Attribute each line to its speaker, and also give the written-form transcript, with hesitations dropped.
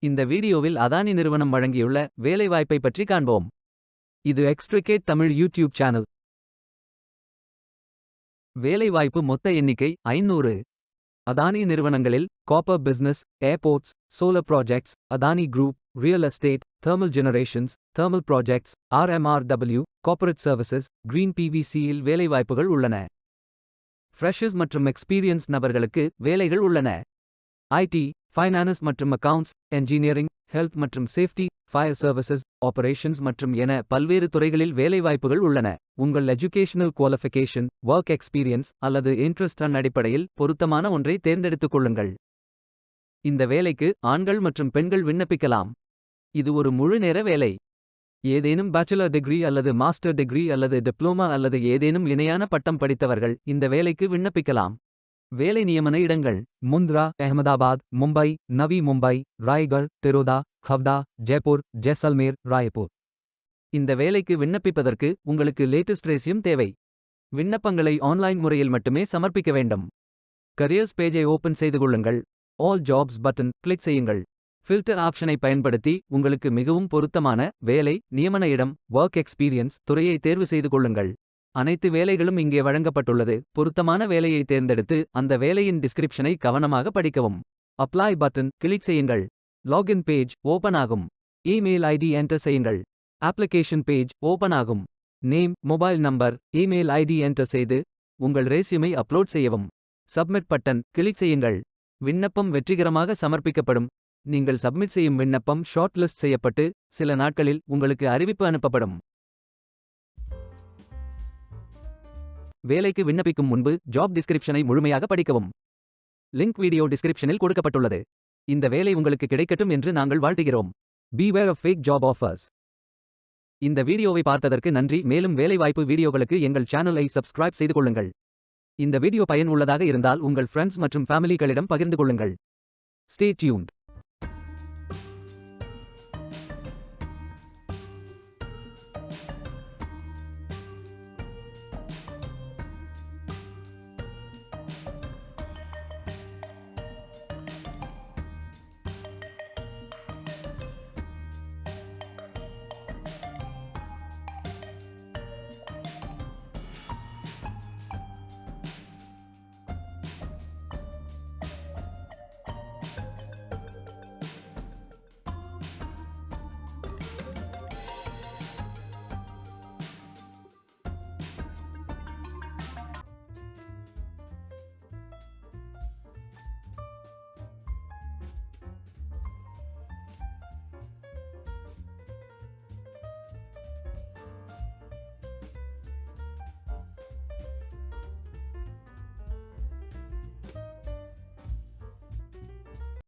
Speaker 1: இந்த வீடியோவில் அதானி நிறுவனம் வழங்கியுள்ள வேலைவாய்ப்பை பற்றி காண்போம். இது எக்ஸ்ட்ரிகேட் தமிழ் யூடியூப் சேனல். வேலைவாய்ப்பு மொத்த எண்ணிக்கை 500. அதானி நிறுவனங்களில் copper business, airports, solar projects, Adani group, real estate, thermal generations, thermal projects, RMRW, corporate services, green PVC-யில் வேலைவாய்ப்புகள் உள்ளன. ஃப்ரெஷர்ஸ் மற்றும் எக்ஸ்பீரியன்ஸ் நபர்களுக்கு வேலைகள் உள்ளன. ஐடி, ஃபைனான்ஸ் மற்றும் அக்கவுண்ட்ஸ், என்ஜினியரிங், ஹெல்த் மற்றும் சேஃப்டி, ஃபயர் சர்வீசஸ், ஆபரேஷன்ஸ் மற்றும் என பல்வேறு துறைகளில் வேலைவாய்ப்புகள் உள்ளன. உங்கள் எஜுகேஷனல் குவாலிஃபிகேஷன், ஒர்க் எக்ஸ்பீரியன்ஸ் அல்லது இன்ட்ரெஸ்ட் அடிப்படையில் பொருத்தமான ஒன்றை தேர்ந்தெடுத்துக் கொள்ளுங்கள். இந்த வேலைக்கு ஆண்கள் மற்றும் பெண்கள் விண்ணப்பிக்கலாம். இது ஒரு முழு நேர வேலை. ஏதேனும் பேச்சுலர் டிகிரி அல்லது மாஸ்டர் டிகிரி அல்லது டிப்ளோமா அல்லது ஏதேனும் இணையான பட்டம் படித்தவர்கள் இந்த வேலைக்கு விண்ணப்பிக்கலாம். வேலை நியமன இடங்கள்: முந்த்ரா, அஹமதாபாத், மும்பை, நவி மும்பை, ராய்கர், திரோதா, ஹவ்டா, ஜெய்ப்பூர், ஜெய்சல்மேர், ராய்ப்பூர். இந்த வேலைக்கு விண்ணப்பிப்பதற்கு உங்களுக்கு லேட்டஸ்ட் ரெஸ்யூம் தேவை. விண்ணப்பங்களை ஆன்லைன் முறையில் மட்டுமே சமர்ப்பிக்க வேண்டும். கரியர்ஸ் பேஜை ஓபன் செய்து கொள்ளுங்கள். ஆல் ஜாப்ஸ் பட்டன் கிளிக் செய்யுங்கள். ஃபில்டர் ஆப்ஷனை பயன்படுத்தி உங்களுக்கு மிகவும் பொருத்தமான வேலை, நியமன இடம், ஒர்க் எக்ஸ்பீரியன்ஸ் துறையை தேர்வு செய்து கொள்ளுங்கள். அனைத்து வேலைகளும் இங்கே வழங்கப்பட்டுள்ளது. பொருத்தமான வேலையை தேர்ந்தெடுத்து அந்த வேலையின் டிஸ்கிரிப்ஷனை கவனமாக படிக்கவும். அப்ளை பட்டன் கிளிக் செய்யுங்கள். லாகின் பேஜ் ஓபன் ஆகும். இமெயில் ஐடி என்டர் செய்யுங்கள். அப்ளிகேஷன் பேஜ் ஓபன் ஆகும். Name, mobile number, email ID enter செய்து உங்கள் ரெஸ்யூமை அப்லோட் செய்யவும். சப்மிட் பட்டன் கிளிக் செய்யுங்கள். விண்ணப்பம் வெற்றிகரமாக சமர்ப்பிக்கப்படும். நீங்கள் சப்மிட் செய்யும் விண்ணப்பம் ஷார்ட் லிஸ்ட் செய்யப்பட்டு சில நாட்களில் உங்களுக்கு அறிவிப்பு அனுப்பப்படும். வேலைக்கு விண்ணப்பிக்கும் முன்பு ஜாப் டிஸ்கிரிப்ஷனை முழுமையாக படிக்கவும். லிங்க் வீடியோ டிஸ்கிரிப்ஷனில் கொடுக்கப்பட்டுள்ளது. இந்த வேலை உங்களுக்கு கிடைக்கட்டும் என்று நாங்கள் வாழ்த்துகிறோம். Beware of fake job offers. இந்த வீடியோவை பார்த்ததற்கு நன்றி. மேலும் வேலைவாய்ப்பு வீடியோகளுக்கு எங்கள் சேனலை சப்ஸ்கிரைப் செய்து கொள்ளுங்கள். இந்த வீடியோ பயன் உள்ளதாக இருந்தால் உங்கள் ஃப்ரெண்ட்ஸ் மற்றும் ஃபேமிலிகளிடம் பகிர்ந்து கொள்ளுங்கள். Stay tuned.